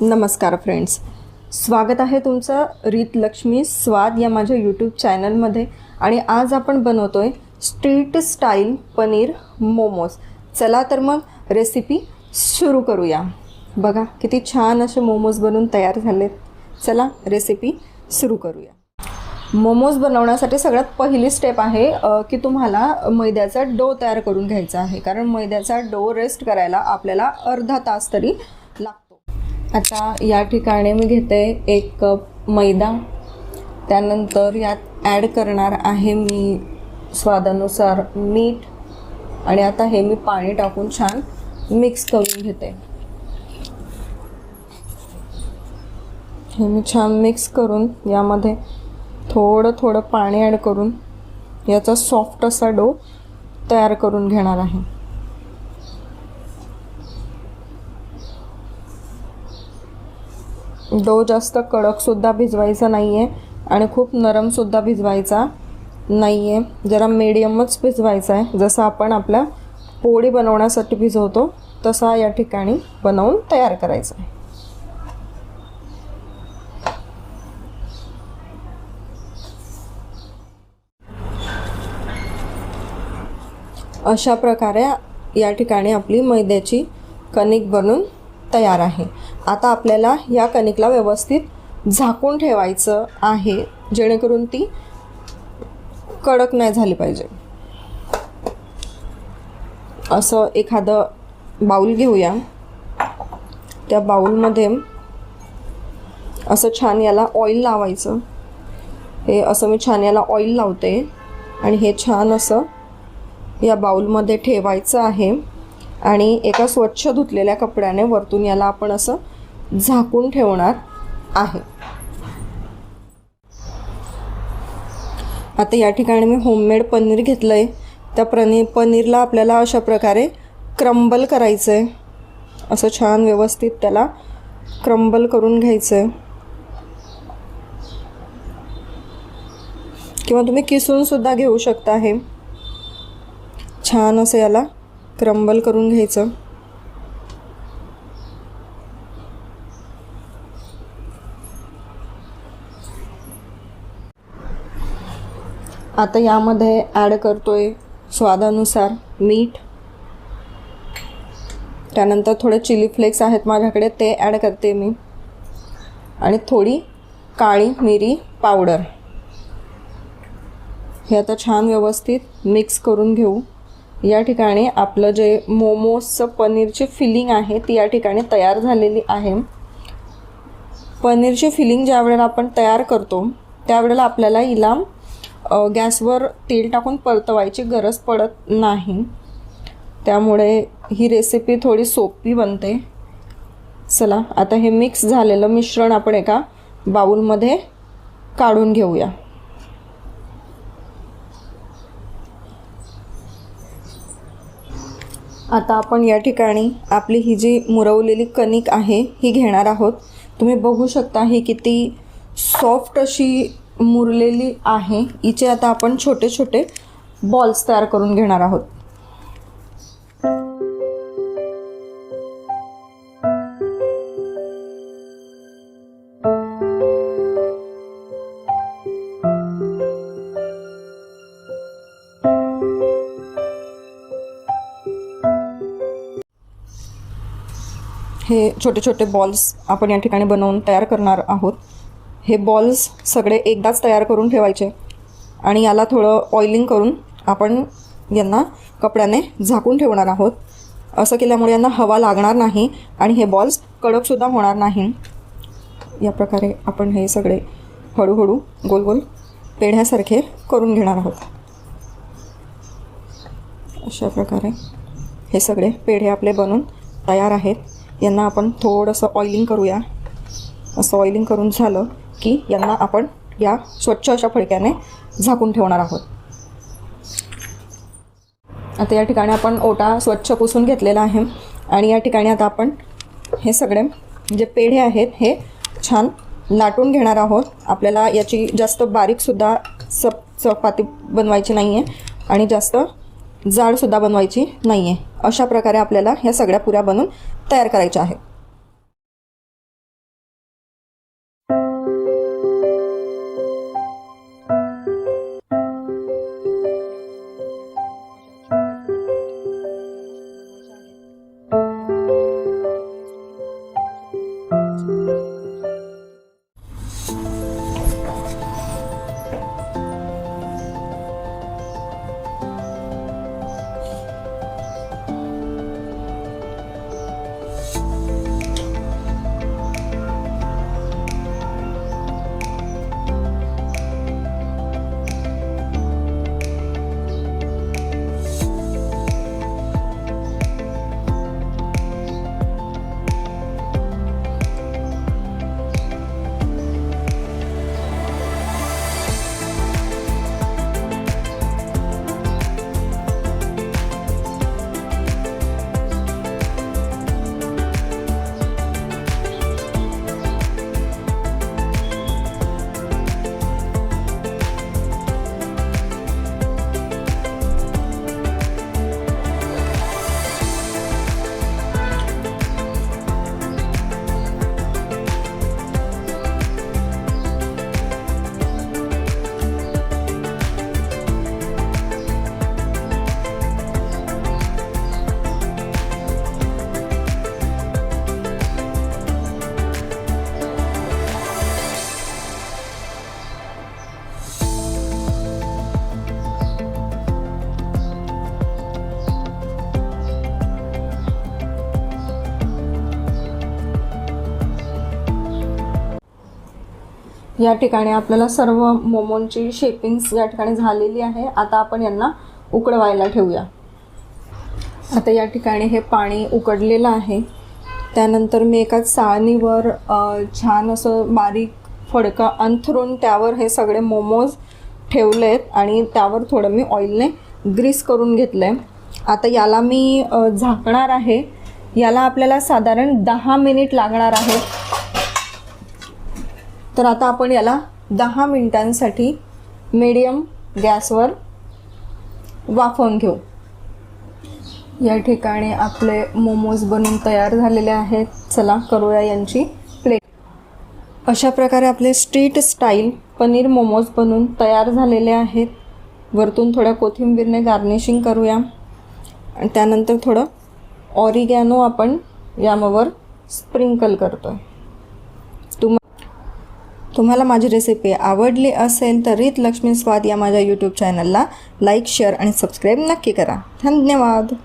नमस्कार फ्रेंड्स, स्वागत आहे तुमचं रीत लक्ष्मी स्वाद या माझ्या यूट्यूब चॅनलमध्ये. आणि आज आपण बनवतोय स्ट्रीट स्टाईल पनीर मोमोज. चला तर मग रेसिपी सुरू करूया. बघा किती छान असे मोमोज बनून तयार झालेत. चला रेसिपी सुरू करूया. मोमोज बनवण्यासाठी सगळ्यात पहिली स्टेप आहे की तुम्हाला मैद्याचा डो तयार करून घ्यायचा आहे, कारण मैद्याचा डो रेस्ट करायला आपल्याला अर्धा तास तरी लागतो. आता या ठिकाणी मी घेते 1 कप मैदा. त्यानंतर यात ॲड करणार आहे मी स्वादानुसार मीठ. आणि आता हे मी पाणी टाकून छान मिक्स करून घेते. हे मी छान मिक्स करून यामध्ये थोडं पाणी ॲड करून याचा सॉफ्ट असा डो तयार करून घेणार आहे. डो जास्त कडकसुद्धा भिजवायचा नाही आहे आणि खूप नरमसुद्धा भिजवायचा नाही आहे. जरा मीडियमच भिजवायचा आहे. जसं आपण आपल्या पोळी बनवण्यासाठी भिजवतो तसा या ठिकाणी बनवून तयार करायचा आहे. अशा प्रकारे या ठिकाणी आपली मैद्याची कणिक बनून तयार आहे. आता आपल्याला या कणिकला व्यवस्थित झाकून ठेवायचं आहे, जेणेकरून ती कडक नाही झाली पाहिजे. असं एखादं बाउल घेऊया. त्या बाउलमध्ये असं छान याला ऑइल लावायचं. हे असं मी छान याला ऑइल लावते आणि हे छान असं या बाउलमध्ये ठेवायचं आहे. आणि एका स्वच्छ धुतलेल्या कपड्याने वरतून याला आपण असं झाकून ठेवणार आहे. आता या ठिकाणी मी होममेड पनीर घेतलं आहे. त्या पनीरला आपल्याला अशा प्रकारे क्रम्बल करायचं आहे. असं छान व्यवस्थित त्याला क्रम्बल करून घ्यायचं आहे. किंवा तुम्ही किसूनसुद्धा घेऊ शकता. हे छान असं याला क्रम्बल करून घ्यायचं. आता यामध्ये ॲड करतोय स्वादानुसार मीठ. त्यानंतर थोडे चिली फ्लेक्स आहेत माझ्याकडे, ते ॲड करते मी. आणि थोडी काळी मिरी पावडर. हे आता छान व्यवस्थित मिक्स करून घेऊ. या ठिकाणी आपलं जे मोमोजचं पनीरची फिलिंग आहे ती या ठिकाणी तयार झालेली आहे. पनीरची फिलिंग ज्या वेळेला आपण तयार करतो त्यावेळेला आपल्याला हिला गॅसवर तेल टाकून परतवायची गरज पडत नाही. त्यामुळे ही रेसिपी थोडी सोपी बनते. चला आता हे मिक्स झालेलं मिश्रण आपण एका बाउलमध्ये काढून घेऊया. आता आपण या ठिकाणी आपली ही जी मुरवलेली कणिक आहे ही घेणार आहोत. तुम्ही बघू शकता ही किती सॉफ्ट अशी मुरलेली आहे. हिचे आता आपण छोटे छोटे बॉल्स तयार करून घेणार आहोत. हे छोटे छोटे बॉल्स आपण या ठिकाणी बनवून तयार करणार आहोत. हे बॉल्स सगळे एकदाच तयार करून ठेवायचे आणि याला थोडं ऑइलिंग करून आपण यांना कपड्याने झाकून ठेवणार आहोत. असं केल्यामुळे यांना हवा लागणार नाही आणि हे बॉल्स कडकसुद्धा होणार नाही. या प्रकारे आपण हे सगळे हळूहळू गोल गोल पेढ्यासारखे करून घेणार आहोत. अशा प्रकारे हे सगळे पेढे आपले बनून तयार आहेत. यांना आपण थोडंसं ऑइलिंग करूया. असं ऑइलिंग करून झालं की यांना आपण या स्वच्छ अशा फडक्याने झाकून ठेवणार आहोत. आता या ठिकाणी आपण ओटा स्वच्छ पुसून घेतलेला आहे. आणि या ठिकाणी आता आपण हे सगळे जे पेढे आहेत हे छान लाटून घेणार आहोत. आपल्याला याची जास्त बारीकसुद्धा चपाती बनवायची नाही आहे आणि जास्त जाडसुद्धा बनवायची नाही आहे. अशा प्रकारे आपल्याला ह्या सगळ्या पुऱ्या बनवून तयार करायच्या आहेत. या ठिकाणी आपल्याला सर्व मोमोंची शेपिंग्स या ठिकाणी झालेली आहे. आता आपण यांना उकळवायला ठेवूया. आता या ठिकाणी हे पाणी उकडलेलं आहे. त्यानंतर मी एका चाळणीवर छान असं बारीक फडका अंथरून त्यावर हे सगळे मोमोज ठेवलेत आणि त्यावर थोडं मी ऑइलने ग्रीस करून घेतलं आहे. आता याला मी झाकणार आहे. याला आपल्याला साधारण 10 मिनिट लागणार आहेत. तर आता आपण याला 10 मिनिटांसाठी मीडियम गॅसवर वाफवून घेऊ. या ठिकाणी आपले मोमोज बनून तयार झालेले आहेत. चला करूया यांची प्लेट. अशा प्रकारे आपले स्ट्रीट स्टाईल पनीर मोमोज बनून तयार झालेले आहेत. वरतून थोड्या कोथिंबीरने गार्निशिंग करूया आणि त्यानंतर थोडं ऑरिगॅनो आपण यावर स्प्रिंकल करतोय. तुम्हाला माझी रेसिपी आवडली असेल तर रीत लक्ष्मी स्वाद या माझ्या यूट्यूब चॅनलला लाईक, शेअर आणि सबस्क्राईब नक्की करा. धन्यवाद.